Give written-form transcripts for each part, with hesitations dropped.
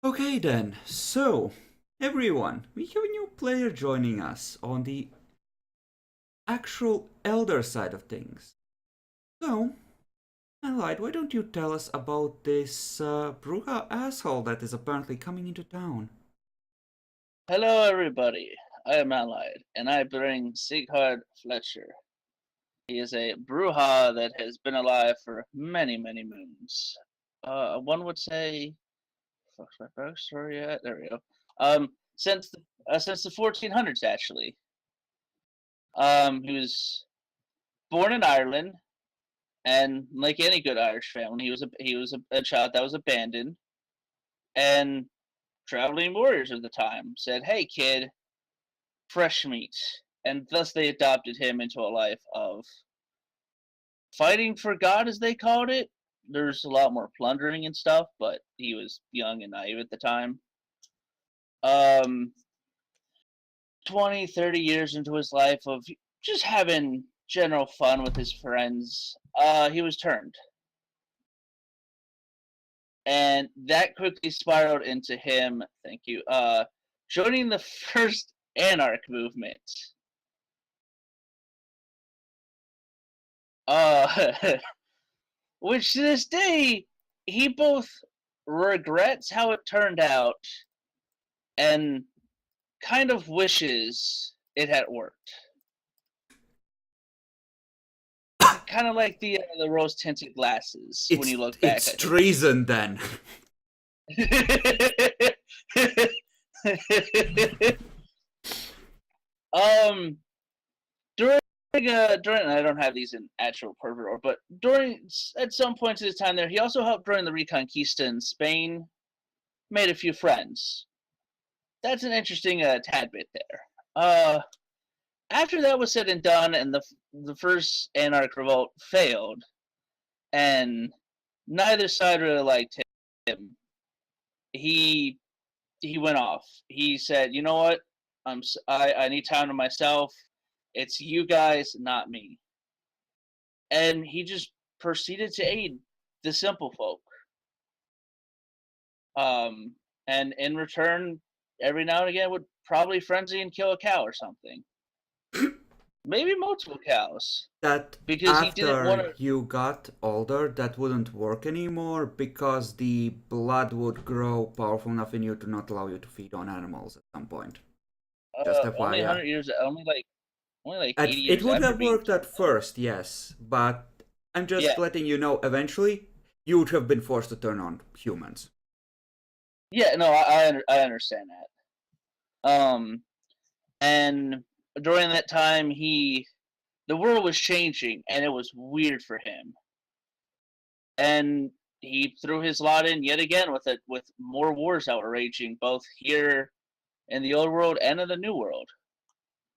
Okay then, so everyone, we have a new player joining us on the actual elder side of things. So, Allied, why don't you tell us about this Bruja asshole that is apparently coming into town? Hello, everybody. I am Allied, and I bring Sighard Fletcher. He is a Bruja that has been alive for many, many moons. One would say, fuck's my backstory at? There we go. Since the 1400s, actually. He was born in Ireland, and like any good Irish family, he was a child that was abandoned, and traveling warriors of the time said, "Hey, kid, fresh meat," and thus they adopted him into a life of fighting for God, as they called it. There's a lot more plundering and stuff, but he was young and naive at the time. Um, 20, 30 years into his life of just having general fun with his friends, he was turned. And that quickly spiraled into him, thank you, joining the first Anarch movement. Which to this day, he both regrets how it turned out and kind of wishes it had worked. Kind of like the rose tinted glasses when It's you look back it's at treason then. it. um, during I don't have these in actual perfect order, but at some points in his time there, he also helped during the Reconquista in Spain, made a few friends. That's an interesting tad bit there. After that was said and done, and the first Anarch revolt failed, and neither side really liked him. He he went off. He said, "You know what? I need time to myself. It's you guys, not me." And he just proceeded to aid the simple folk. Um, and in return, every now and again would probably frenzy and kill a cow or something. Maybe multiple cows, That because he didn't want after to. you got older, that wouldn't work anymore because the blood would grow powerful enough in you to not allow you to feed on animals at some point. Just Only FYI. 100 years, only like 80 It years would after have being worked at turned. first, yes, but I'm Yeah, just letting you know eventually you would have been forced to turn on humans. yeah, no, I understand that. And during that time, the world was changing, and it was weird for him. And he threw his lot in yet again with more wars that were raging, both here in the old world and in the new world,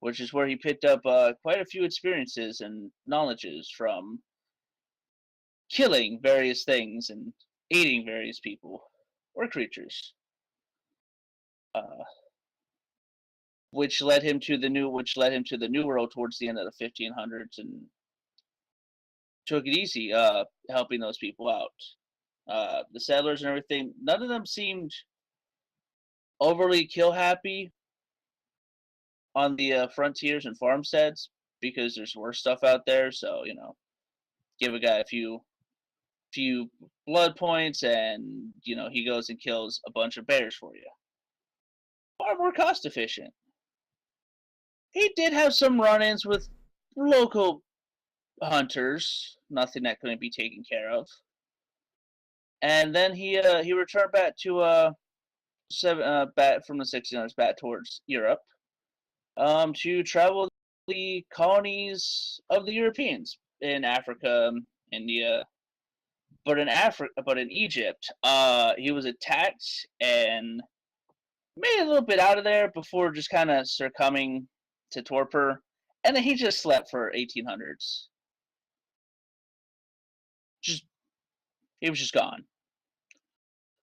which is where he picked up quite a few experiences and knowledges from killing various things and eating various people or creatures, uh, which led him to the new world towards the end of the 1500s, and took it easy, helping those people out. The settlers and everything, none of them seemed overly kill happy on the frontiers and farmsteads, because there's worse stuff out there. So give a guy a few blood points, and he goes and kills a bunch of bears for you. Far more cost efficient. He did have some run-ins with local hunters, nothing that couldn't be taken care of. And then he returned back to back from the 1600s back towards Europe, to travel the colonies of the Europeans in Africa, India, but in Egypt, he was attacked and made a little bit out of there before just kind of succumbing to torpor, and then he just slept for 1800s. Just he was just gone.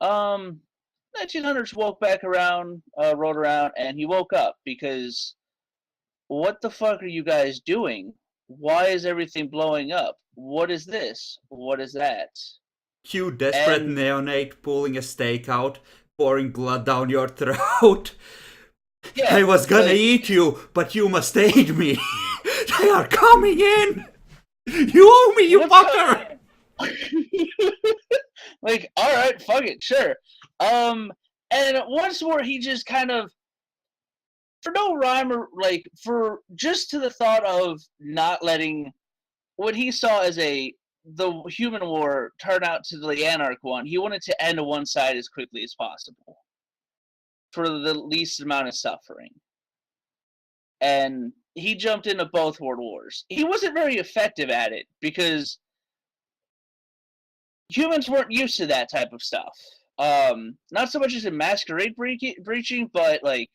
1900s woke back around, rolled around, and he woke up because, what the fuck are you guys doing? Why is everything blowing up? What is this? What is that? Cue desperate And neonate pulling a stake out. pouring blood down your throat. Yeah, I was gonna eat you, but you must aid me. They are coming in. You owe me, you fucker. Like, all right, fuck it, sure. And once more, he just kind of, for no rhyme or like, for just to the thought of not letting what he saw as the human war turn out to the anarch one. He wanted to end one side as quickly as possible for the least amount of suffering. And he jumped into both world wars. He wasn't very effective at it because humans weren't used to that type of stuff. Not so much as in masquerade breaching, but like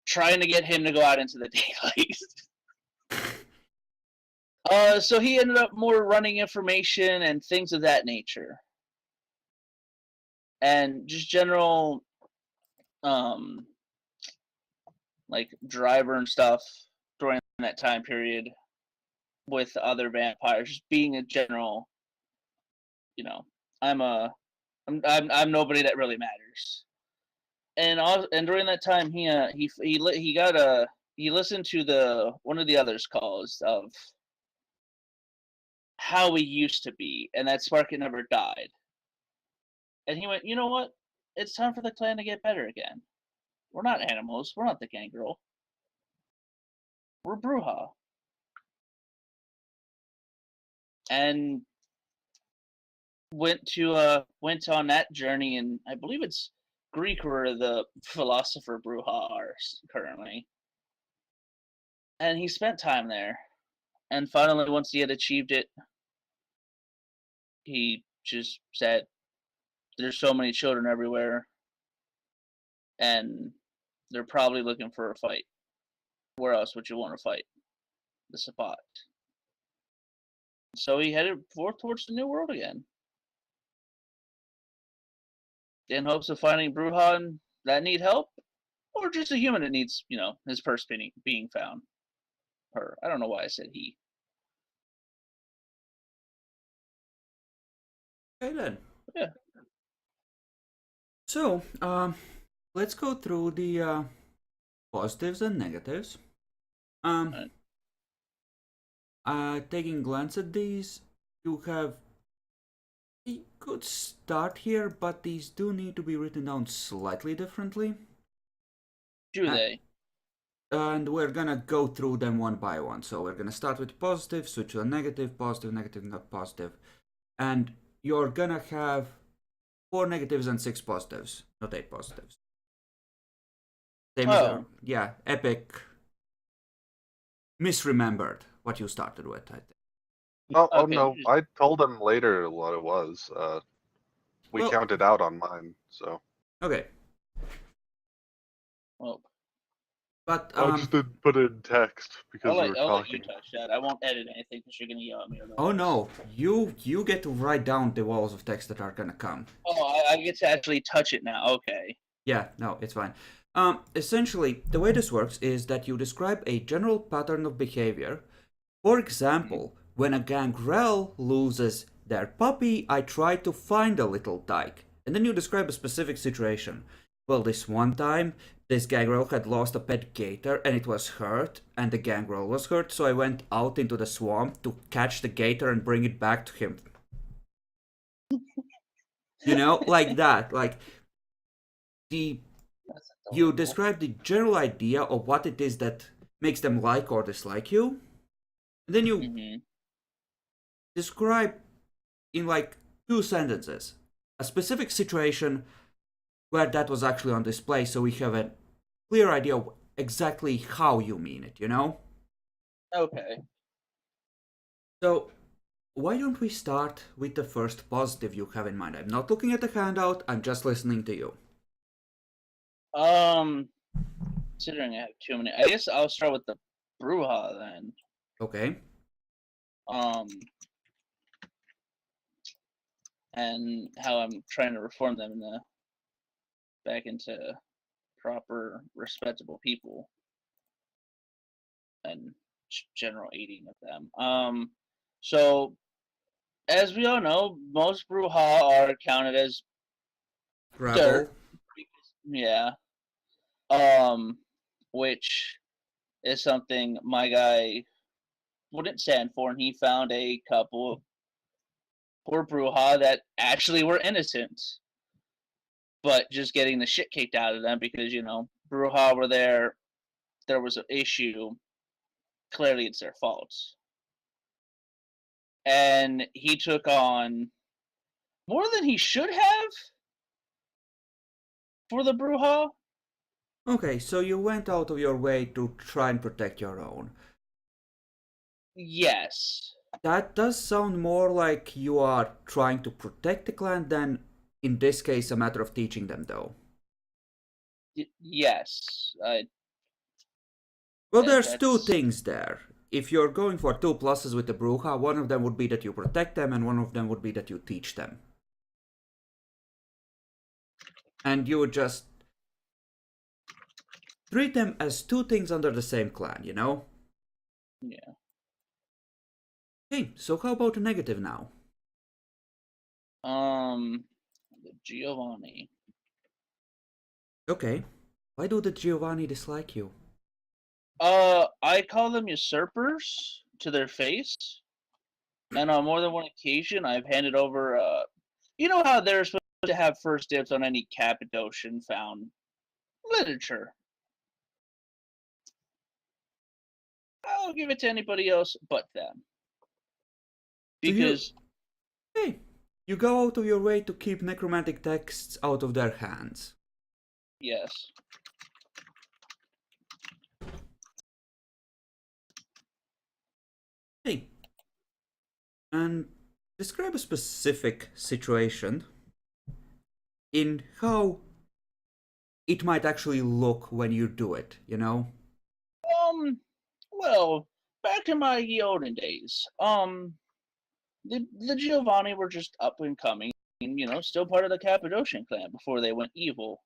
trying to get him to go out into the daylight. So he ended up more running information and things of that nature, and just general, like driver and stuff during that time period with other vampires, just being a general, I'm nobody that really matters. And during that time, he listened to one of the others calls of how we used to be, and that spark had never died. And he went, you know what? It's time for the clan to get better again. We're not animals. We're not the gangrel. We're Bruja. And went on that journey, and I believe it's Greek where the philosopher Bruja are currently. And he spent time there. And finally, once he had achieved it, he just said, there's so many children everywhere, and they're probably looking for a fight. Where else would you want to fight? The Sabbat. So he headed forth towards the New World again, in hopes of finding Brujan that need help, or just a human that needs, his purse being found. Her. I don't know why I said he. Okay then. Yeah. So, let's go through the positives and negatives. Right. Taking a glance at these, you have a good start here, but these do need to be written down slightly differently. Do they? And we're gonna go through them one by one. So we're gonna start with positive, switch to a negative, positive, negative, not positive. And you're gonna have 4 negatives and 6 positives, not 8 positives. Same as there. Yeah, Epic misremembered what you started with, I think. Oh no, I told him later what it was. We counted out on mine, so. Okay. Well, but I just didn't put it in text because we were talking. I'll let you touch that. I won't edit anything because you're gonna yell at me. Oh no, you get to write down the walls of text that are gonna come. Oh, I get to actually touch it now. Okay. Yeah, no, it's fine. Essentially, the way this works is that you describe a general pattern of behavior. For example, when a gangrel loses their puppy, I try to find a little dyke. And then you describe a specific situation. Well, this one time, this gangrel had lost a pet gator and it was hurt, and the gangrel was hurt, so I went out into the swamp to catch the gator and bring it back to him. Like that. Like, you describe the general idea of what it is that makes them like or dislike you. And then you describe in like 2 sentences a specific situation where that was actually on display, so we have a clear idea of exactly how you mean it, Okay. So, why don't we start with the first positive you have in mind? I'm not looking at the handout, I'm just listening to you. Considering I have too many, I guess I'll start with the Bruja then. Okay. And how I'm trying to reform them back into proper, respectable people, and general aiding of them. So as we all know, most Bruja are counted as Rebel. dirt. Yeah. Which is something my guy wouldn't stand for, and he found a couple poor Bruja that actually were innocent, but just getting the shit kicked out of them because, Bruja were there was an issue, clearly it's their fault. And he took on more than he should have for the Bruja. Okay, so you went out of your way to try and protect your own. Yes. That does sound more like you are trying to protect the clan than, in this case, a matter of teaching them, though. Yes. Well, there's two things there. If you're going for 2 pluses with the Bruja, one of them would be that you protect them, and one of them would be that you teach them. And you would just treat them as 2 things under the same clan, you know? Yeah. Okay, so how about a negative now? The Giovanni. Okay. Why do the Giovanni dislike you? I call them usurpers to their face. And on more than one occasion, I've handed over, you know how they're supposed to have first dibs on any Cappadocian found literature. I'll give it to anybody else but them. Because... Hey, you go out of your way to keep necromantic texts out of their hands. Yes. Hey, and describe a specific situation in how it might actually look when you do it, you know? Well, back in my olden days, the Giovanni were just up and coming, still part of the Cappadocian clan before they went evil.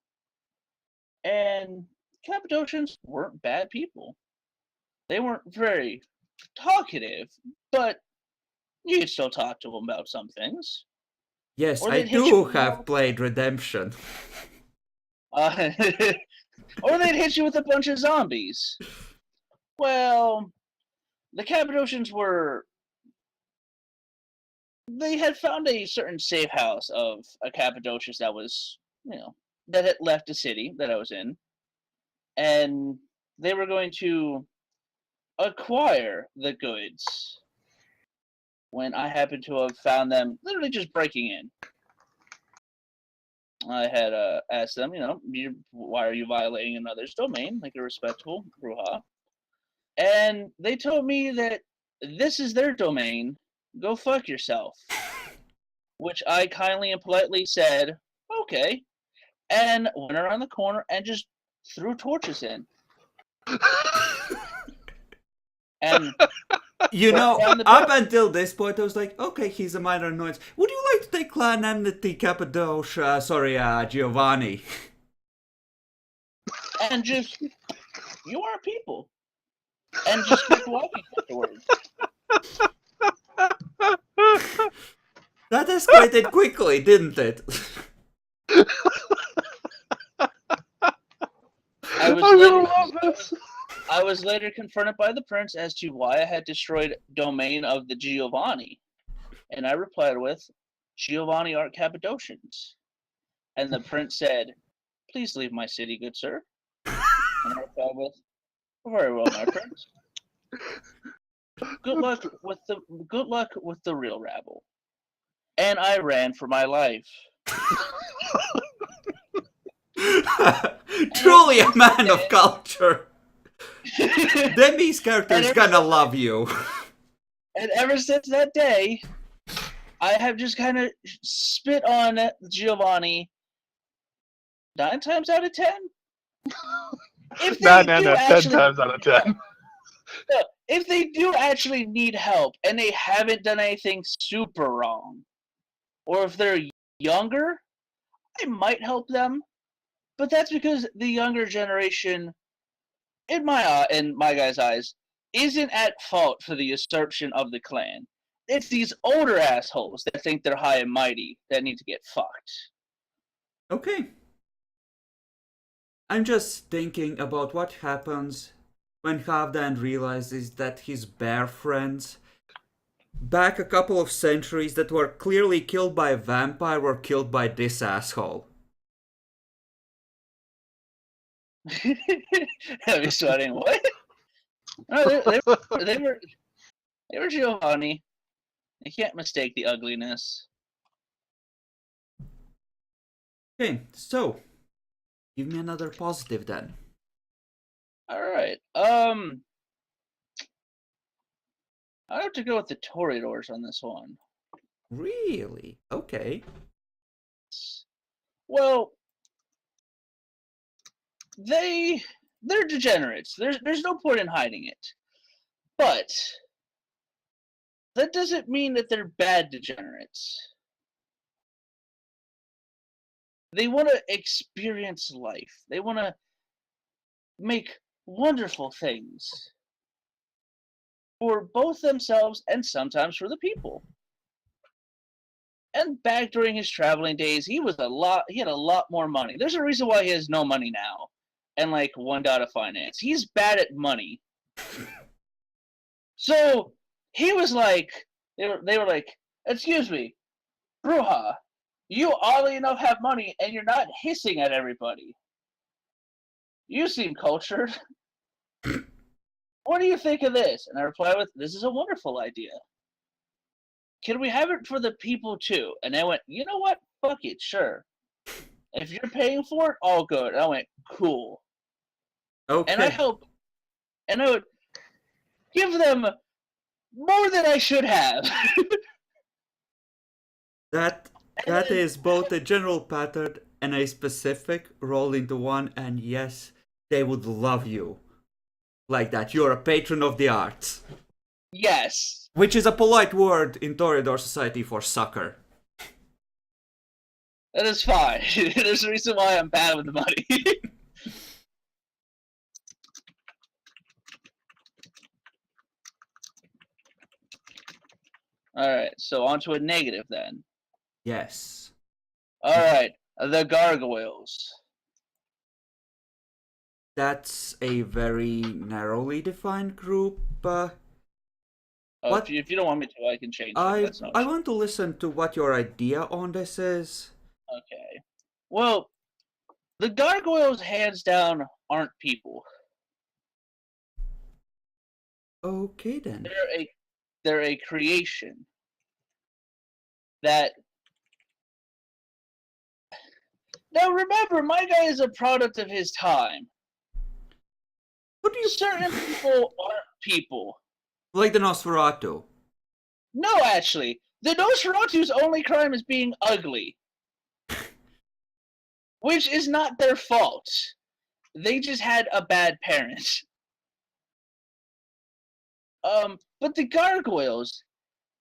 And Cappadocians weren't bad people. They weren't very talkative, but you could still talk to them about some things. Yes, I do have played Redemption. Or they'd hit you with a bunch of zombies. Well, the Cappadocians they had found a certain safe house of a Cappadocius that was, that had left the city that I was in. And they were going to acquire the goods when I happened to have found them literally just breaking in. I had asked them, why are you violating another's domain like a respectable Bruja? And they told me that this is their domain, go fuck yourself. Which I kindly and politely said, okay, and went around the corner and just threw torches in. And up until this point, I was like, okay, he's a minor annoyance. Would you like to take clan enmity Cappadocia, Giovanni? And just, you are people. And just keep walking afterwards. That escalated quickly, didn't it? I was later confronted by the prince as to why I had destroyed domain of the Giovanni. And I replied with, Giovanni aren't Cappadocians. And the prince said, please leave my city, good sir. And I replied with, very well, my prince. Good luck with the real rabble. And I ran for my life. Truly a man of culture. Demi's character is gonna love you. And ever since that day, I have just kind of spit on Giovanni 9 times out of 10. If they 10 times out of 10. If they do actually need help and they haven't done anything super wrong, or if they're younger, I might help them. But that's because the younger generation, in my guy's eyes, isn't at fault for the usurpation of the clan. it's these older assholes that think they're high and mighty that need to get fucked. Okay. I'm just thinking about what happens when Halfdan realizes that his bear friends, back a couple of centuries, that were clearly killed by a vampire, were killed by this asshole. I'll be sweating. What? No, they were Giovanni. You can't mistake the ugliness. Okay, so give me another positive then. All right. I have to go with the Toreadors on this one. Really? Okay. Well, they're degenerates. There's no point in hiding it. But that doesn't mean that they're bad degenerates. They want to experience life. They want to make wonderful things for both themselves and sometimes for the people. And back during his traveling days, he had a lot more money. There's a reason why he has no money now and like 1 dot of finance. He's bad at money. So he was like, they were like, excuse me, Bruja, you oddly enough have money and you're not hissing at everybody. You seem cultured. What do you think of this? And I reply with, this is a wonderful idea. Can we have it for the people too? And they went, you know what? Fuck it, sure. If you're paying for it, all good. And I went, cool. Okay. And I would give them more than I should have. That is both a general pattern and a specific rolled into one, and yes, they would love you. Like that. You're a patron of the arts. Yes. Which is a polite word in Toreador society for sucker. That is fine. There's a reason why I'm bad with the money. Alright, so on to a negative then. Yes. Alright, the gargoyles. That's a very narrowly defined group. If you don't want me to, I can change it. I want to listen to what your idea on this is. Okay. Well, the gargoyles, hands down, aren't people. Okay then. They're a creation that. Now remember, my guy is a product of his time. What do you? Certain people aren't people. Like the Nosferatu. No, actually, the Nosferatu's only crime is being ugly, which is not their fault. They just had a bad parent. But the gargoyles,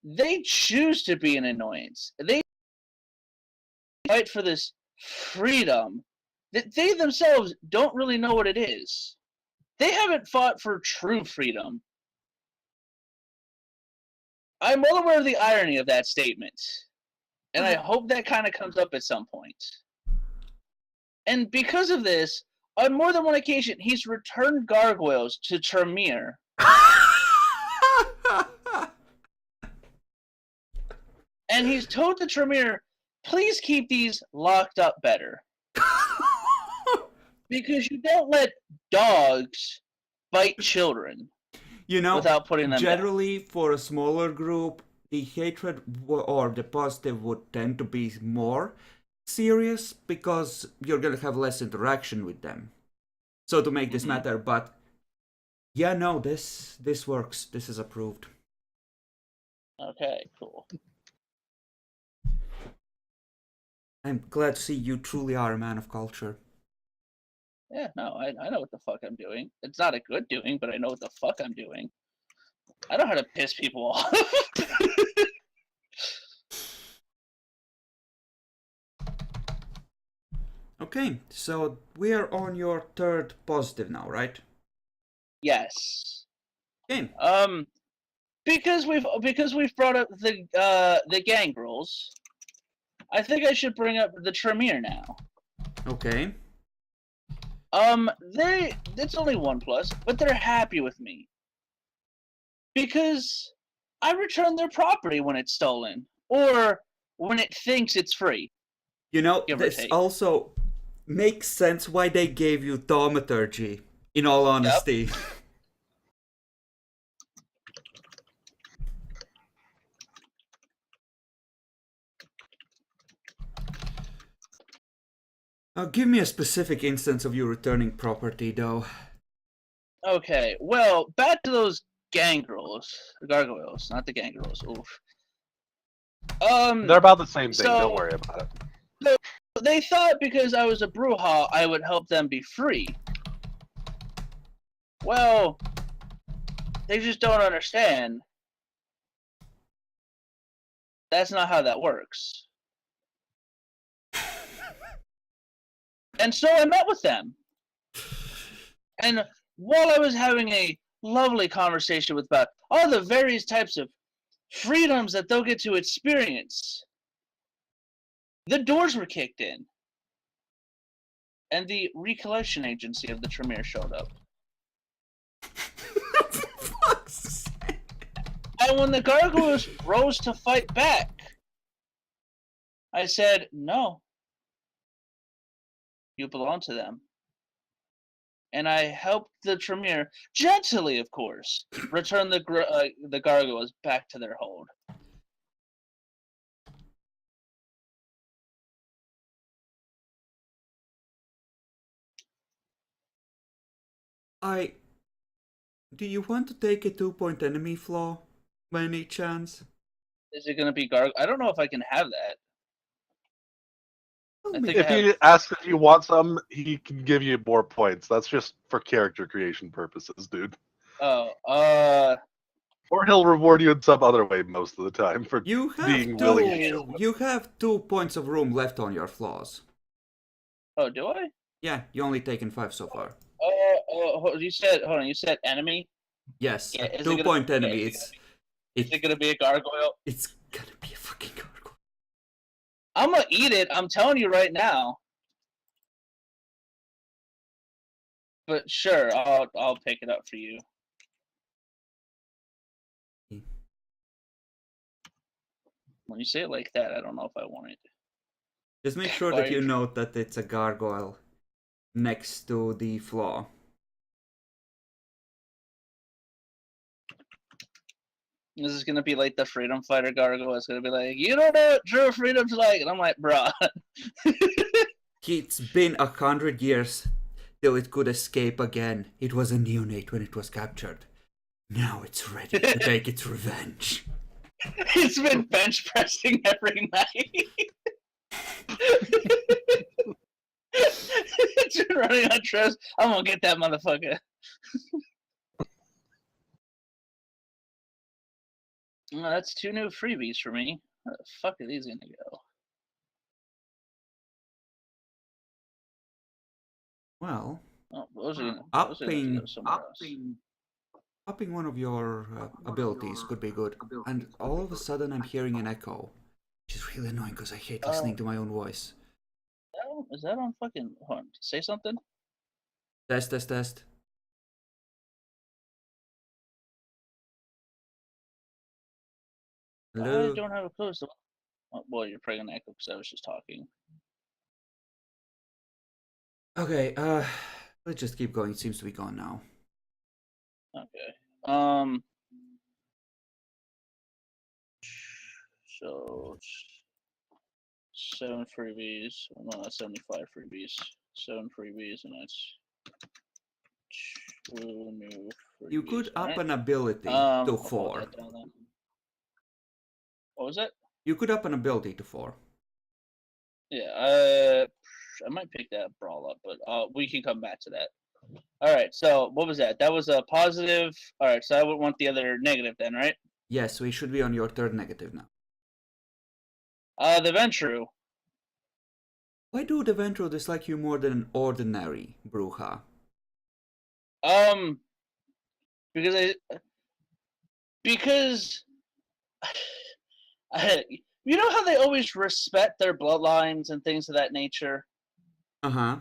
they choose to be an annoyance. They fight for this freedom that they themselves don't really know what it is. They haven't fought for true freedom. I'm well aware of the irony of that statement, and I hope that kind of comes up at some point. And because of this, on more than one occasion, he's returned gargoyles to Tremere. And he's told the Tremere, please keep these locked up better. Because you don't let dogs bite children. Without putting them generally down. For a smaller group, the hatred or the positive would tend to be more serious because you're going to have less interaction with them. So to make this matter, but yeah, no, this works. This is approved. Okay, cool. I'm glad to see you truly are a man of culture. Yeah, no, I know what the fuck I'm doing. It's not a good doing, but I know what the fuck I'm doing. I know how to piss people off. Okay, so we are on your third positive now, right? Yes. Okay. Because we've brought up the gangrels, I think I should bring up the Tremere now. Okay. It's only 1+, but they're happy with me. Because I return their property when it's stolen. Or when it thinks it's free. You know, Give or this take. also makes sense why they gave you thaumaturgy, in all honesty. Yep. Give me a specific instance of you returning property, though. Okay, well, back to those gargoyles, not the gangrels. Oof. They're about the same thing. so- Don't worry about it. They thought because I was a Bruja, I would help them be free. Well, they just don't understand. That's not how that works. And so I met with them. And while I was having a lovely conversation with about all the various types of freedoms that they'll get to experience, the doors were kicked in. And the recollection agency of the Tremere showed up. And when the gargoyles rose to fight back, I said, no. You belong to them. And I helped the Tremere, gently of course, return the gargoyles back to their hold. Do you want to take a 2-point enemy flaw, by any chance? Is it gonna be I don't know if I can have that. Well, I think If he asks if you want some, he can give you more points. That's just for character creation purposes, dude. Oh, Or he'll reward you in some other way most of the time for you have being willing to show up. You have 2 points of room left on your flaws. oh, do I? Yeah, you only taken 5 so far. You said enemy? Yes, Yeah, a 2-point enemy. Is it gonna be a gargoyle? It's gonna be a fucking gargoyle. I'm gonna eat it, I'm telling you right now. But sure, I'll pick it up for you. When you say it like that, I don't know if I want it. Just make sure that you note that it's a gargoyle next to the flaw. This is gonna be like the Freedom Fighter gargoyle. It's gonna be like, you don't know what true freedom's like, and I'm like, bruh. It's been 100 years till it could escape again. It was a neonate when it was captured. Now it's ready to take its revenge. It's been bench pressing every night. It's been running on trips. I'm gonna get that motherfucker. Well, that's 2 new freebies for me. Where the fuck are these gonna go? Well, Those are gonna upping go somewhere else. upping one of your abilities could be good. And all of a sudden I'm hearing an echo, which is really annoying because I hate listening to my own voice. Is that on fucking... Hold on, say something? Test, test, test. Hello? I don't have a clue. Oh, well, you're probably gonna echo because I was just talking. Okay, let's just keep going. It seems to be gone now. Okay. So 7 freebies. No, that's 75 freebies. 7 freebies, and that's 2 new freebies. You could up right? an ability to I'll put 4. that down then. What was it? You could up an ability to 4. Yeah, I might pick that brawl up, but we can come back to that. All right, so what was that? That was a positive. All right, so I would want the other negative then, right? Yes, we should be on your 3rd negative now. The Ventru. Why do the Ventru dislike you more than an ordinary Bruja? Because Because you know how they always respect their bloodlines and things of that nature? Uh-huh.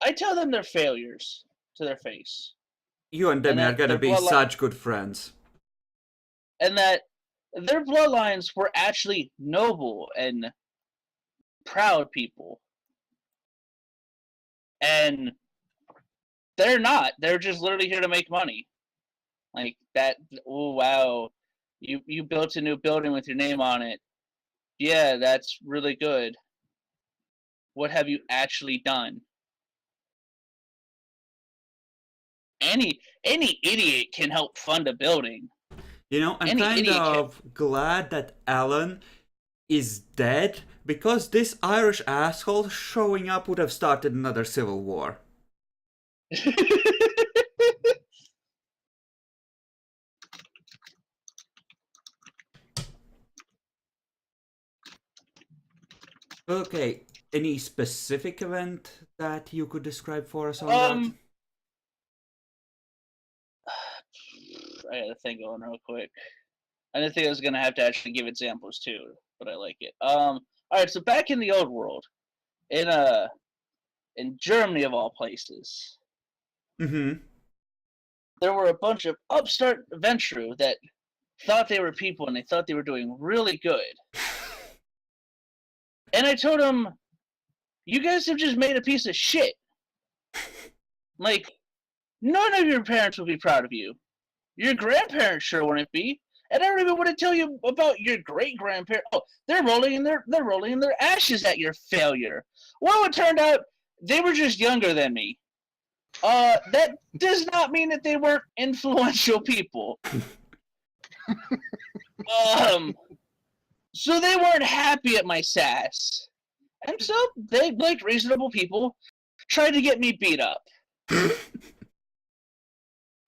I tell them they're failures to their face. You and them And are that gonna their be bloodline such good friends. and that their bloodlines were actually noble and proud people. And they're not. They're just literally here to make money. Like that. Oh wow, you built a new building with your name on it. Yeah, that's really good. What have you actually done? Any idiot can help fund a building. You know, I'm Any kind idiot can. of glad that Alan is dead, because this Irish asshole showing up would have started another civil war. Okay, any specific event that you could describe for us on that? I gotta think on real quick. I didn't think I was gonna have to actually give examples too, but I like it. All right, so back in the old world, in Germany of all places, Mm-hmm. there were a bunch of upstart Ventru that thought they were people and they thought they were doing really good. And I told them, you guys have just made a piece of shit. Like, none of your parents will be proud of you. Your grandparents sure wouldn't be. And I don't even want to tell you about your great grandparents. Oh, they're rolling in their ashes at your failure. Well, it turned out they were just younger than me. That does not mean that they weren't influential people. So they weren't happy at my sass. And so they, like reasonable people, tried to get me beat up.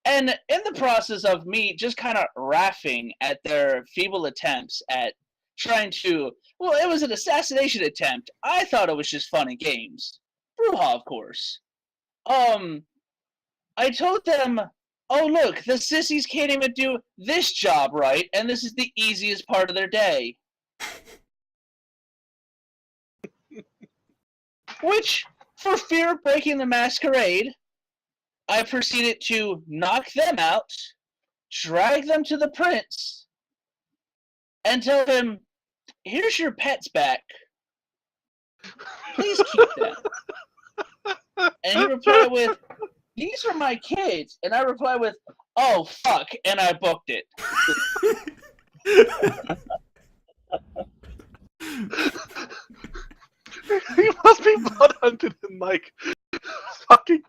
And in the process of me just kind of laughing at their feeble attempts at trying to, well, it was an assassination attempt. I thought it was just fun and games. Bruja, of course. I told them, oh, look, the sissies can't even do this job right, and this is the easiest part of their day. Which, for fear of breaking the masquerade, I proceeded to knock them out, drag them to the prince, and tell him, here's your pets back. Please keep them. And he replied with, these are my kids. And I replied with, oh, fuck, and I booked it. He must be blood hunted in like fucking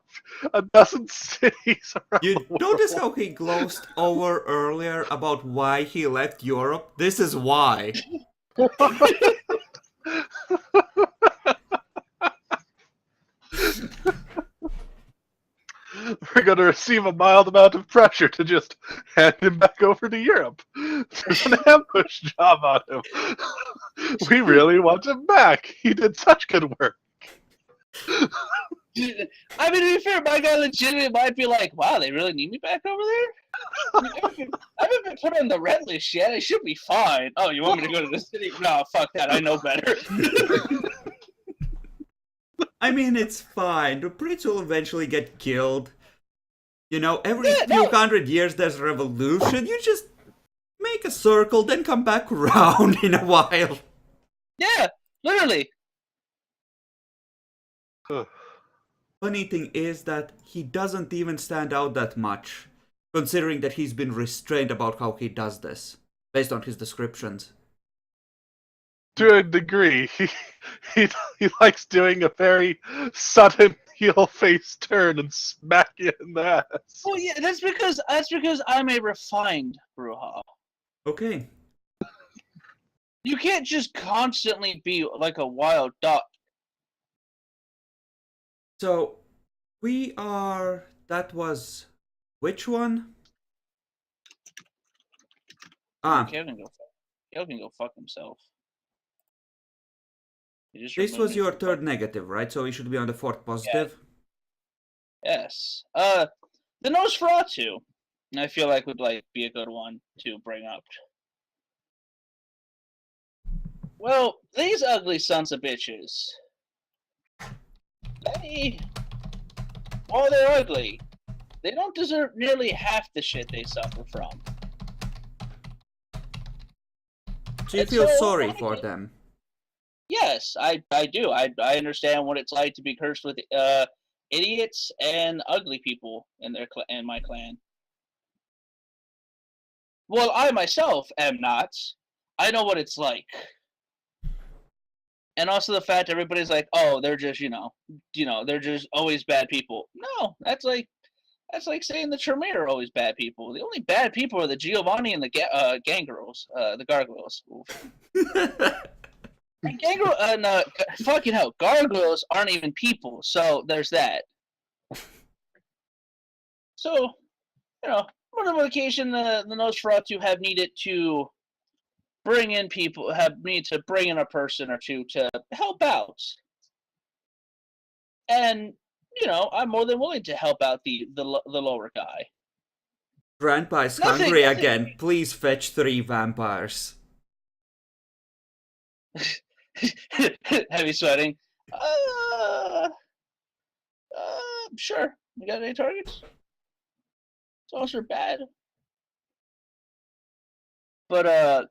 a dozen cities around You the world. notice how he glossed over earlier about why he left Europe? This is why. We're going to receive a mild amount of pressure to just hand him back over to Europe. There's an ambush job on him. We really want him back. He did such good work. I mean, to be fair, my guy legitimately might be like, wow, they really need me back over there? I haven't been put on the red list yet. I should be fine. Oh, you want me to go to the city? No, fuck that. I know better. I mean, it's fine. The prince will eventually get killed. You know, every few hundred years there's a revolution. You just make a circle, then come back around in a while. Yeah, literally. Funny thing is that he doesn't even stand out that much, considering that he's been restrained about how he does this, based on his descriptions. To a degree, he likes doing a very sudden heel face turn and smack you in the ass. Well, yeah, that's because I'm a refined Bruja. Okay. You can't just constantly be like a wild duck. So, that was, which one? Kev can go fuck himself. This was your third negative, right? So we should be on the fourth positive? Yeah. Yes. The Nosferatu. I feel like would be a good one to bring up. Well, these ugly sons of bitches, while they're ugly, they don't deserve nearly half the shit they suffer from. So you feel sorry for them? Yes, I do. I understand what it's like to be cursed with idiots and ugly people in my clan. Well, I myself am not. I know what it's like. And also the fact everybody's like, oh, they're just, they're just always bad people. No, that's like saying the Tremere are always bad people. The only bad people are the Giovanni and the gang girls, the gargoyles. And fucking hell, gargoyles aren't even people, so there's that. So, on one occasion, the Nosferatu have needed to bring in a person or two to help out. And, I'm more than willing to help out the lower guy. Grandpa is hungry again. Please fetch 3 vampires. Heavy sweating. Sure. You got any targets? Those are bad. But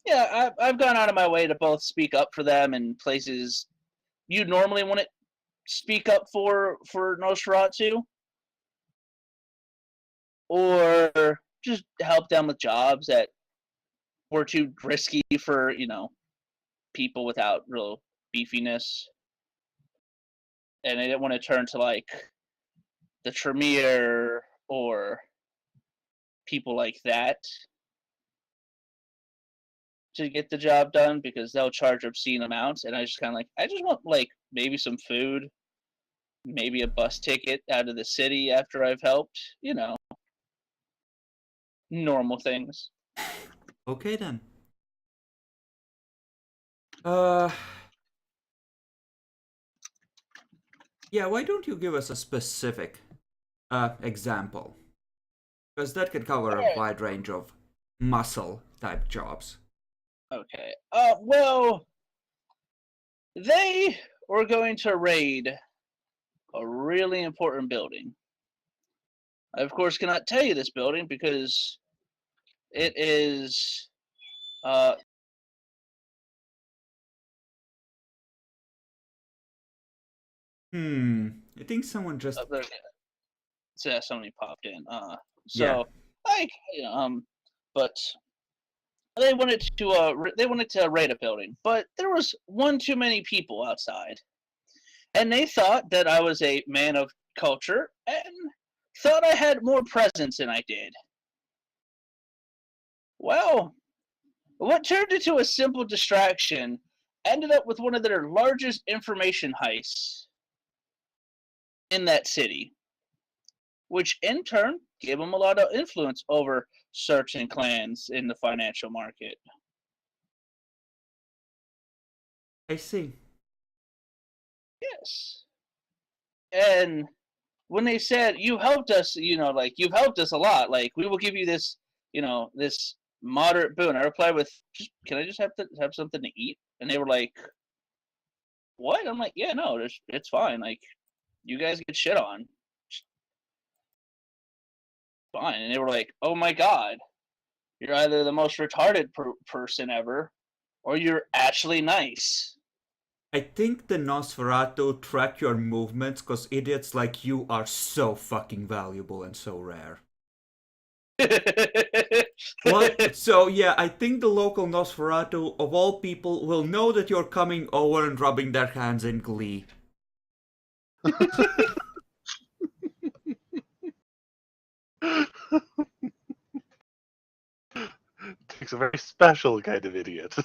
yeah, I've gone out of my way to both speak up for them in places you normally wouldn't speak up for Nosferatu, or just help them with jobs that were too risky for people without real beefiness, and I didn't want to turn to like the Tremere or people like that to get the job done, because they'll charge obscene amounts, and I just want like maybe some food, maybe a bus ticket out of the city after I've helped, normal things. Okay then. Yeah, why don't you give us a specific example? Because that could cover a wide range of muscle type jobs. Okay. Well, they were going to raid a really important building. I, of course, cannot tell you this building because it is I think someone just so somebody popped in. Yeah. But they wanted to raid a building, but there was one too many people outside, and they thought that I was a man of culture and thought I had more presence than I did. Well, what turned into a simple distraction ended up with one of their largest information heists in that city, which in turn gave them a lot of influence over certain clans in the financial market. I see. Yes. And when they said, you helped us, you've helped us a lot, like, we will give you this, this moderate boon, I replied with, can I just have something to eat? And they were like, what? I'm like, yeah, no, it's fine. Like, you guys get shit on. Fine. And they were like, oh my god, you're either the most retarded person ever, or you're actually nice. I think the Nosferatu track your movements because idiots like you are so fucking valuable and so rare. What? So yeah, I think the local Nosferatu, of all people, will know that you're coming over and rubbing their hands in glee. Takes a very special kind of idiot.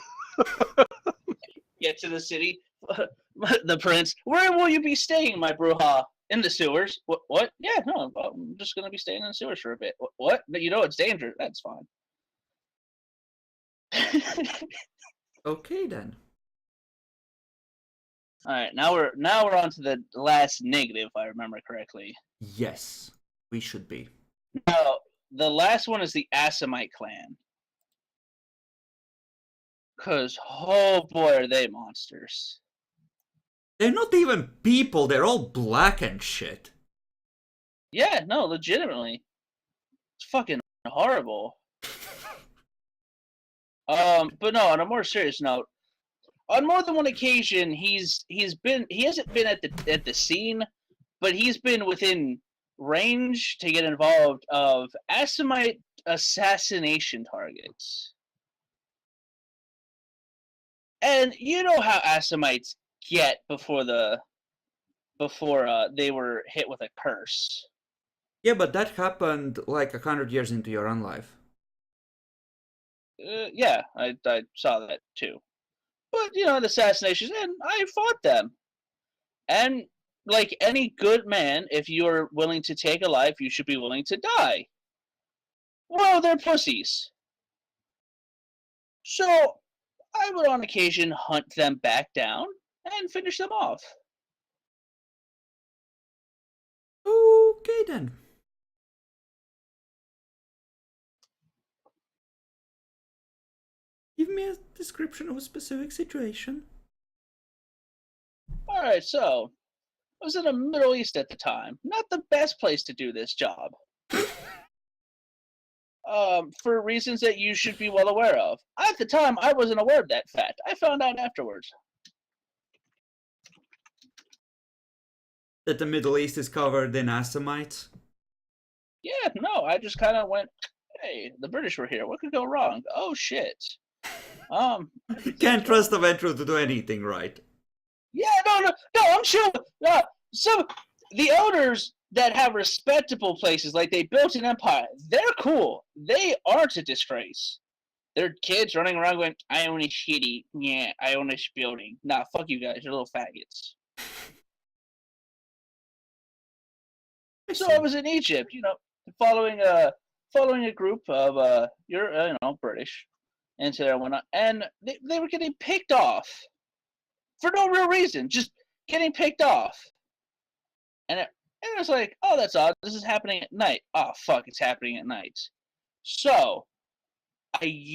Get to the city. The prince, where will you be staying, my bruja? In the sewers. What? Yeah, no, I'm just going to be staying in the sewers for a bit. What? But it's dangerous. That's fine. Okay then. All right, now we're on to the last negative, if I remember correctly. Yes, we should be. the last one is the Assamite clan. Because, oh boy, are they monsters. They're not even people, they're all black and shit. Yeah, no, legitimately. It's fucking horrible. But no, on a more serious note, on more than one occasion, he hasn't been at the scene, but he's been within range to get involved of Assamite assassination targets. And you know how Assamites get before they were hit with a curse. Yeah, but that happened like 100 years into your own life. Yeah, I saw that too. But, you know, the assassinations, and I fought them. And like any good man, if you're willing to take a life, you should be willing to die. Well, they're pussies. So I would on occasion hunt them back down and finish them off. Okay then. Give me a description of a specific situation. Alright, so I was in the Middle East at the time. Not the best place to do this job. For reasons that you should be well aware of. At the time, I wasn't aware of that fact. I found out afterwards. That the Middle East is covered in Assamites? Yeah, no, I just kind of went, hey, the British were here. What could go wrong? Oh, shit. Can't trust a veteran to do anything right. Yeah, no, I'm sure. The owners that have respectable places, like they built an empire, they're cool. They aren't a disgrace. Their kids running around going, I own a shitty. Yeah, I own this building. Nah, fuck you guys. You're little faggots. So I was in Egypt, you know, following a group of British into there and whatnot, and they were getting picked off for no real reason, just getting picked off. And it was like, oh, that's odd. This is happening at night. Oh, fuck, it's happening at night. So I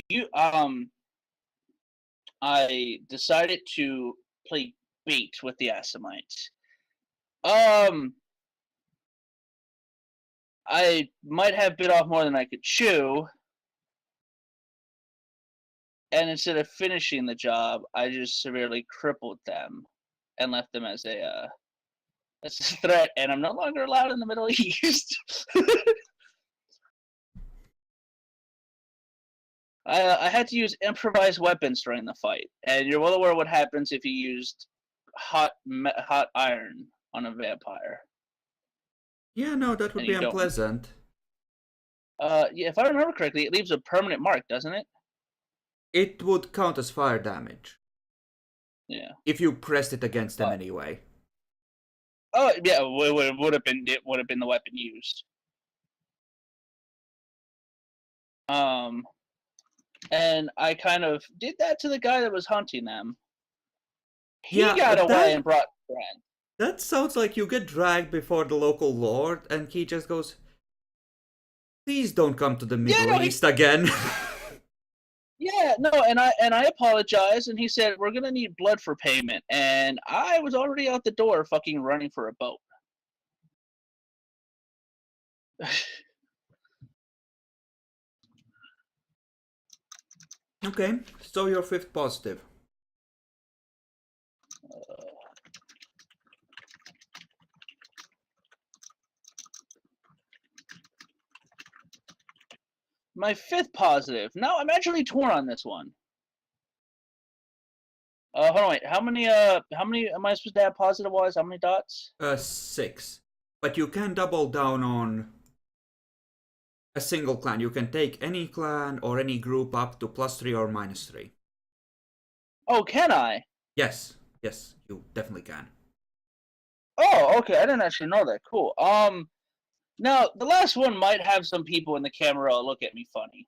decided to play bait with the Assamites. I might have bit off more than I could chew, and instead of finishing the job, I just severely crippled them and left them as a threat, and I'm no longer allowed in the Middle East. I had to use improvised weapons during the fight, and you're well aware what happens if you used hot iron on a vampire. Yeah, no, that would be unpleasant. Yeah, if I remember correctly, it leaves a permanent mark, doesn't it? It would count as fire damage. Yeah. If you pressed it against them anyway. Oh yeah, it would have been the weapon used. And I kind of did that to the guy that was hunting them. He got away and brought friends. That sounds like you get dragged before the local lord, and he just goes, "Please don't come to the Middle East again." Yeah, no, and I apologized, and he said, we're gonna need blood for payment, and I was already out the door fucking running for a boat. Okay, so your fifth positive. My fifth positive. Now I'm actually torn on this one. Hold on, wait. How many am I supposed to have positive wise? How many dots? 6. But you can double down on a single clan. You can take any clan or any group up to +3 or -3. Oh, can I? Yes, you definitely can. Oh, okay. I didn't actually know that. Cool. Now the last one might have some people in the camera look at me funny.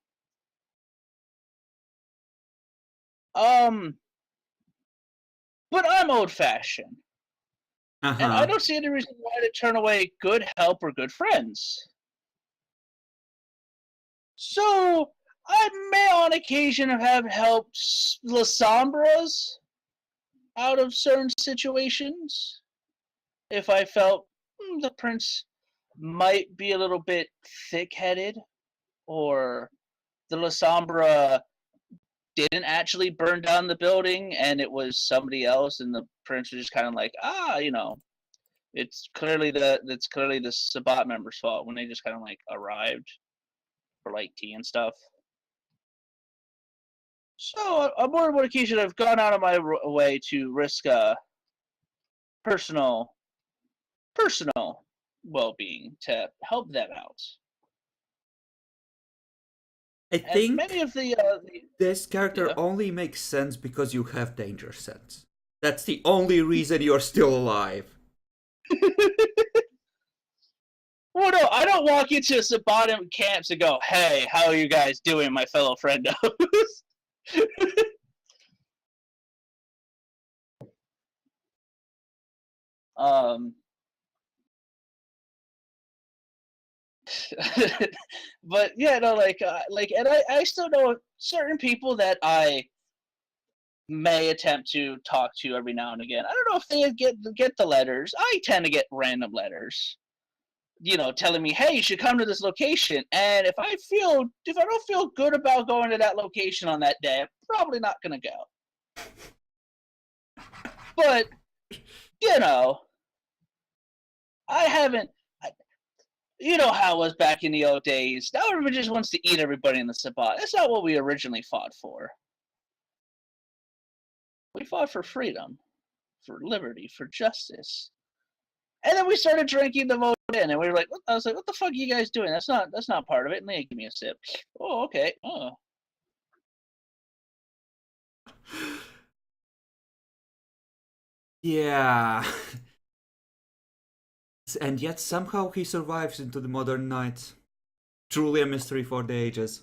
But I'm old-fashioned. And I don't see any reason why to turn away good help or good friends. So I may on occasion have helped La Sombras out of certain situations if I felt the prince might be a little bit thick-headed, or the La Sombra didn't actually burn down the building and it was somebody else, and the prince was just kind of like, it's clearly the Sabat members' fault when they just kind of like arrived for like tea and stuff. So on more than one occasion, I've gone out of my way to risk personal well-being to help them out. I And think many of the this character yeah. only makes sense because you have danger sense. That's the only reason you're still alive. Well, no, I don't walk into Sabatim camps and go, "Hey, how are you guys doing, my fellow friendos?" But yeah, no, and I still know certain people that I may attempt to talk to every now and again. I don't know if they get the letters. I tend to get random letters, telling me, "Hey, you should come to this location." And if I don't feel good about going to that location on that day, I'm probably not gonna go. But I haven't. You know how it was back in the old days. Now everybody just wants to eat everybody in the Sabbat. That's not what we originally fought for. We fought for freedom, for liberty, for justice. And then we started drinking the vote in, and we were like, I was like, "What the fuck are you guys doing? That's not part of it." And they give me a sip. Oh, okay. Oh. Yeah. And yet somehow he survives into the modern night. Truly a mystery for the ages.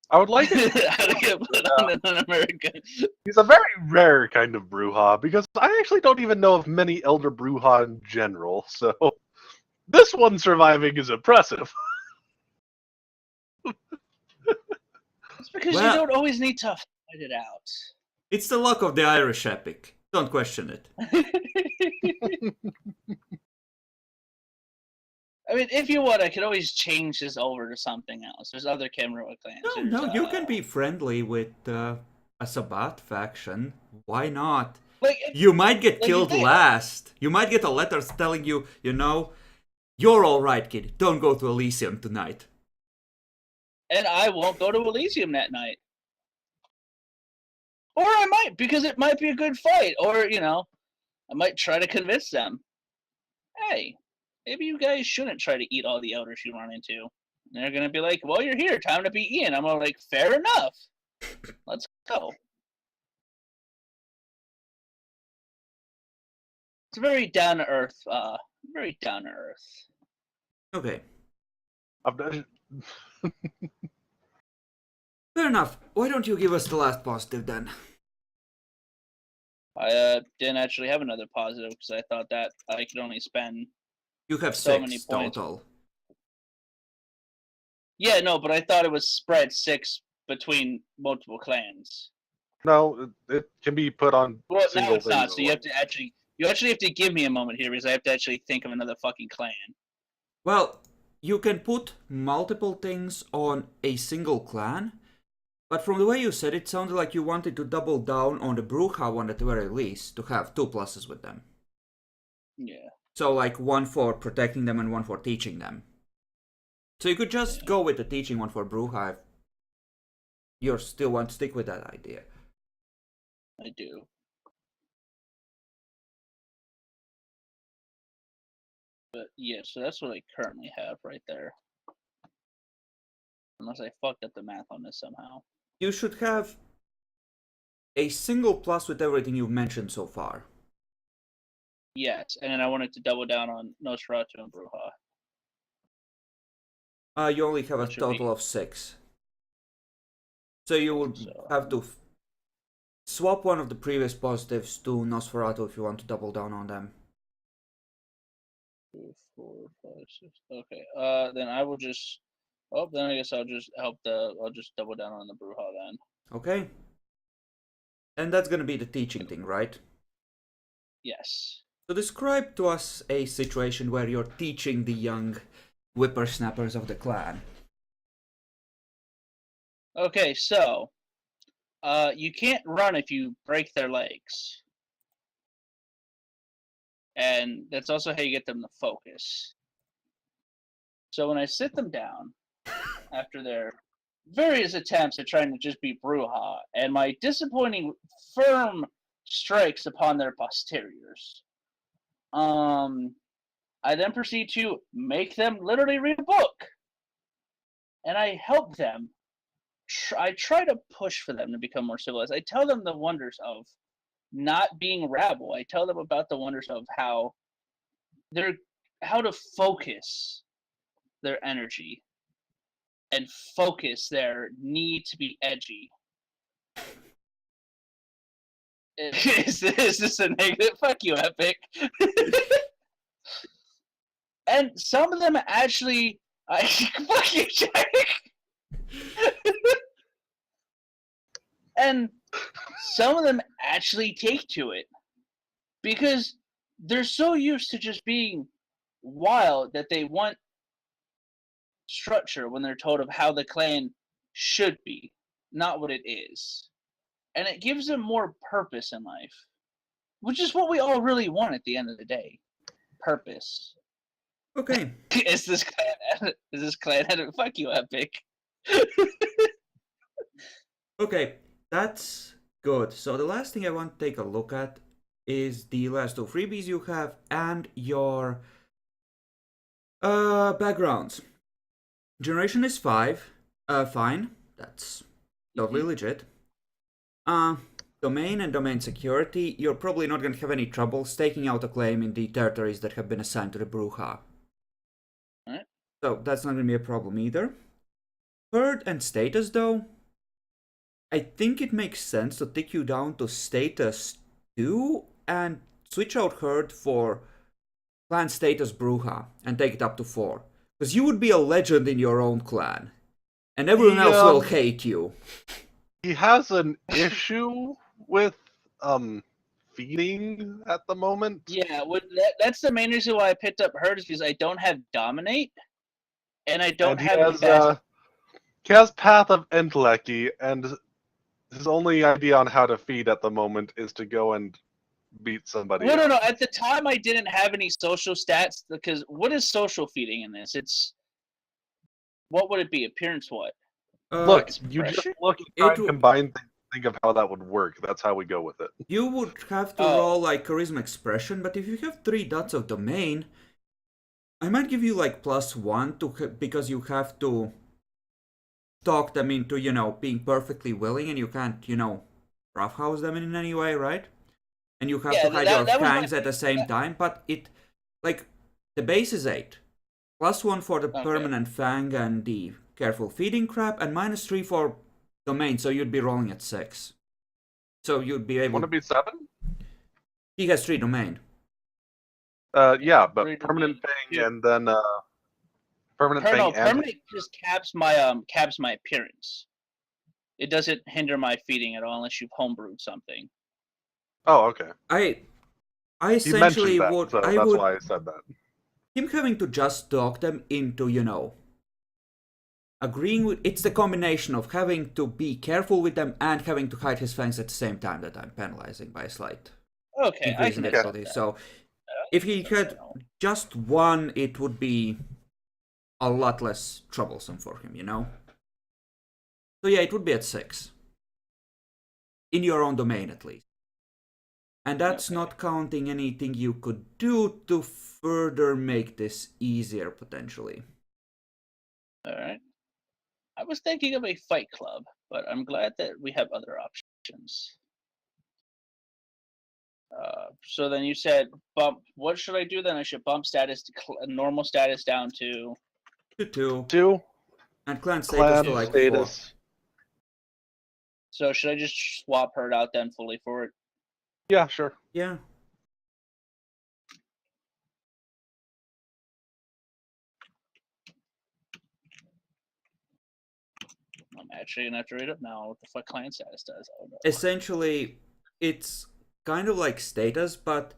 I would like it. How to get put on an American. He's a very rare kind of Brujah, because I actually don't even know of many Elder Brujah in general, so this one surviving is impressive. It's because you don't always need to fight it out. It's the luck of the Irish epic. Don't question it. I mean, if you want, I could always change this over to something else. There's other Cameroon clans. No, you can be friendly with a Sabbat faction. Why not? You might get killed last. You might get a letter telling you, you're alright, kid. Don't go to Elysium tonight. And I won't go to Elysium that night. Or I might, because it might be a good fight. Or, I might try to convince them. Hey, maybe you guys shouldn't try to eat all the elders you run into. And they're going to be like, well, you're here. Time to be Ian. I'm like, fair enough. Let's go. It's very down to earth. Very down to earth. Okay. Fair enough. Why don't you give us the last positive then? I didn't actually have another positive because I thought that I could only spend. You have so 6 many points. total. Yeah, no, but I thought it was spread 6 between multiple clans. No, it can be put on. Well, now it's not. So you actually have to give me a moment here because I have to actually think of another fucking clan. Well, you can put multiple things on a single clan, but from the way you said it sounded like you wanted to double down on the Brujah one at the very least, to have 2 pluses with them. Yeah. So like 1 for protecting them and 1 for teaching them. So you could just go with the teaching one for Brujah if you still want to stick with that idea. I do. But yeah, so that's what I currently have right there. Unless I fucked up the math on this somehow. You should have a single plus with everything you've mentioned so far. Yes, and then I wanted to double down on Nosferatu and Brujah. You only have a total of 6. So you would have to swap one of the previous positives to Nosferatu if you want to double down on them. 2, 4, 5, 6. Okay. Then I will just. Oh, then I guess I'll just help the. I'll just double down on the Bruja then. Okay. And that's gonna be the teaching thing, right? Yes. So describe to us a situation where you're teaching the young whippersnappers of the clan. Okay, so you can't run if you break their legs. And that's also how you get them to focus. So when I sit them down after their various attempts at trying to just be Bruja, and my disappointing firm strikes upon their posteriors, I then proceed to make them literally read a book. And I help them. I try to push for them to become more civilized. I tell them the wonders of not being rabble. I tell them about the wonders of how to focus their energy and focus their need to be edgy. Is this a negative? Fuck you, Epic. And some of them actually, fuck you, Jack. And some of them actually take to it because they're so used to just being wild that they want structure when they're told of how the clan should be, not what it is. And it gives them more purpose in life, which is what we all really want at the end of the day. Purpose. Okay. Is this clan fuck you, Epic. Okay, that's good. So the last thing I want to take a look at is the last two freebies you have and your backgrounds. Generation is 5. Fine. That's totally legit. Domain and domain security, you're probably not going to have any trouble staking out a claim in the territories that have been assigned to the Bruja. Alright. So that's not going to be a problem either. Herd and status though, I think it makes sense to take you down to status 2 and switch out Herd for clan status Bruja and take it up to 4. Because you would be a legend in your own clan. And everyone else will hate you. He has an issue with feeding at the moment. Yeah, that's the main reason why I picked up Herd is because I don't have Dominate, and I don't have he has Path of Entelechy, and his only idea on how to feed at the moment is to go and beat somebody. No. At the time, I didn't have any social stats because what is social feeding in this? What would it be? Appearance what? Look, you just look and try and combine things. Think of how that would work. That's how we go with it. You would have to roll like charisma expression, but if you have 3 dots of domain, I might give you like +1 because you have to talk them into, being perfectly willing, and you can't, roughhouse them in any way, right? And you have to hide your fangs at the same time, but the base is 8. +1 for the permanent fang and the careful feeding crap, and -3 for domain, so you'd be rolling at 6. So you'd be able... Want to be 7? He has 3 domain. Yeah, but permanent fang and then permanent just caps my appearance. It doesn't hinder my feeding at all unless you've homebrewed something. Oh, okay. I essentially would... So that's why I said that. Him having to just talk them into, agreeing with... It's the combination of having to be careful with them and having to hide his fangs at the same time that I'm penalizing by a slight increase in difficulty. So if he had just 1, it would be a lot less troublesome for him, So yeah, it would be at 6. In your own domain, at least. And that's not counting anything you could do to further make this easier, potentially. Alright. I was thinking of a fight club, but I'm glad that we have other options. So then you said bump. What should I do then? I should bump status to normal status down to 2. And clan status to like 4. So should I just swap Herd out then fully for it? Yeah, sure. Yeah. actually gonna have to read up now what the fuck client status does. Oh no. Essentially, it's kind of like status, but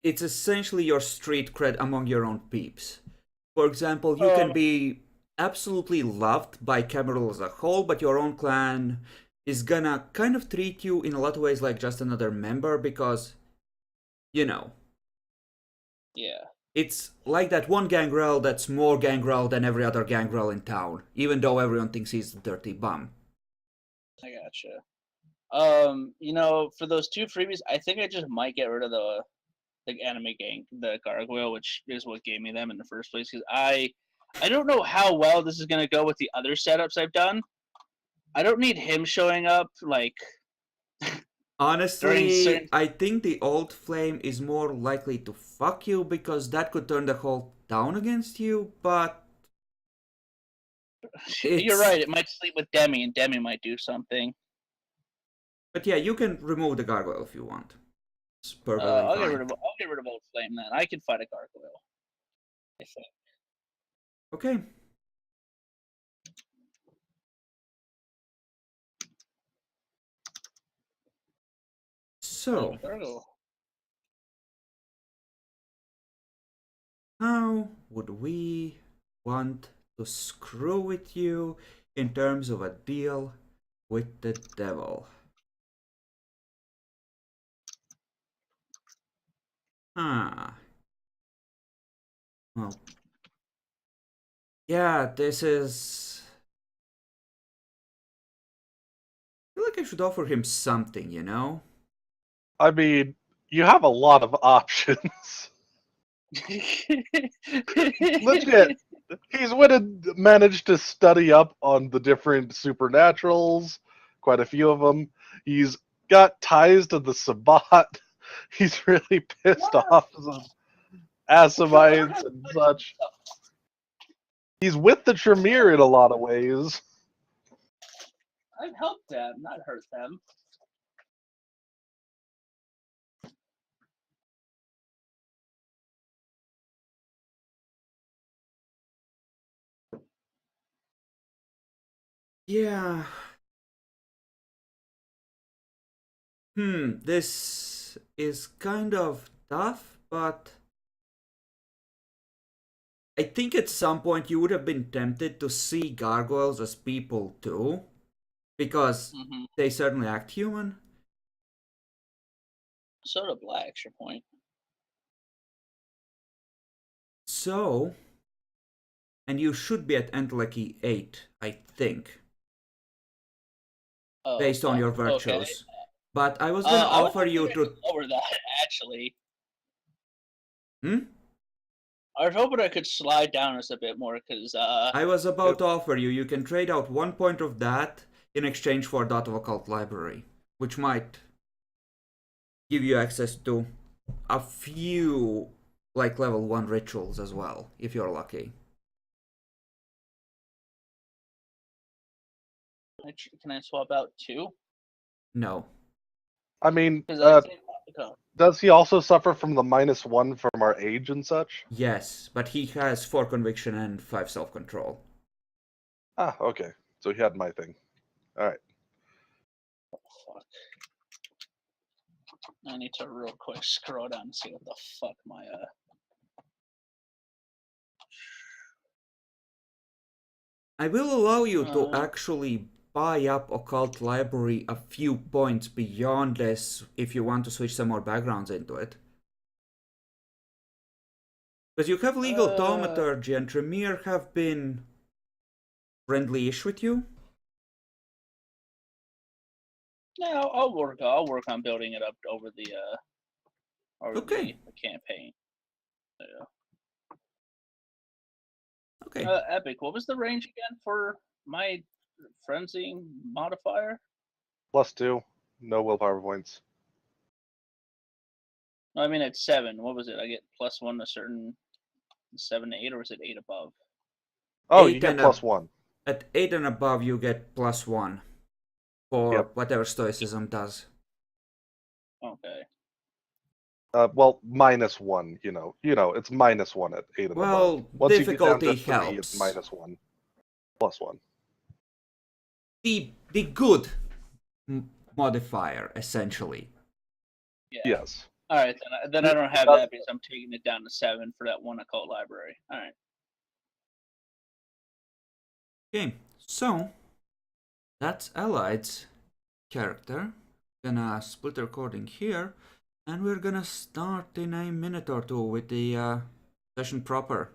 it's essentially your street cred among your own peeps. For example, you can be absolutely loved by Cameroon as a whole, but your own clan is gonna kind of treat you in a lot of ways like just another member because, you know. Yeah. It's like that one gangrel that's more gangrel than every other gangrel in town, even though everyone thinks he's a dirty bum. I gotcha. For those 2 freebies, I think I just might get rid of the anime gang, the gargoyle, which is what gave me them in the first place. Because I don't know how well this is gonna go with the other setups I've done. I don't need him showing up like. Honestly, I think the old flame is more likely to fuck you because that could turn the whole town against you, but... You're right, it might sleep with Demi, and Demi might do something. But yeah, you can remove the gargoyle if you want. It's perfectly I'll fine. get rid of old flame then. I can fight a gargoyle, I think. Okay. So, how would we want to screw with you in terms of a deal with the devil? Well, yeah, this is... I feel like I should offer him something, you know? I mean, you have a lot of options. Legit. He's managed to study up on the different supernaturals, quite a few of them. He's got ties to the Sabbat. He's really pissed off some Assamites and such. He's with the Tremere in a lot of ways. I've helped them, not hurt them. Yeah. This is kind of tough, but I think at some point you would have been tempted to see gargoyles as people too, because they certainly act human. So do blacks, your point. So, and you should be at Enteleki 8, I think, based on your virtues. Okay. But I was gonna offer you to lower that actually. I was hoping I could slide down us a bit more because I was about to offer you can trade out 1 point of that in exchange for Dot of Occult Library, which might give you access to a few like level 1 rituals as well, if you're lucky. Can I swap out 2? No. I mean, does he also suffer from the -1 from our age and such? Yes, but he has 4 conviction and 5 self-control. Ah, okay. So he had my thing. Alright. Oh, fuck. I need to real quick scroll down and see what the fuck my I will allow you to actually buy up Occult Library a few points beyond this if you want to switch some more backgrounds into it. Because you have legal thaumaturgy and Tremere have been friendly-ish with you. Yeah, I'll work on building it up over the the campaign. Yeah. Okay. Epic. What was the range again for my frenzy modifier? +2. No willpower points. No, I mean at 7. What was it? I get +1 to certain 7 to 8, or is it 8 above? Oh, you get +1. At 8 and above, you get +1 for whatever Stoicism does. Okay. Well, -1. You know, it's -1 at 8 and above. Well, Once difficulty you get down to 3, helps. it's -1, +1. the good modifier, essentially. Yeah. Yes. All right, then I don't have that because I'm taking it down to 7 for that one occult library. All right. Okay, so that's Allied's character. Gonna split the recording here, and we're gonna start in a minute or two with the session proper.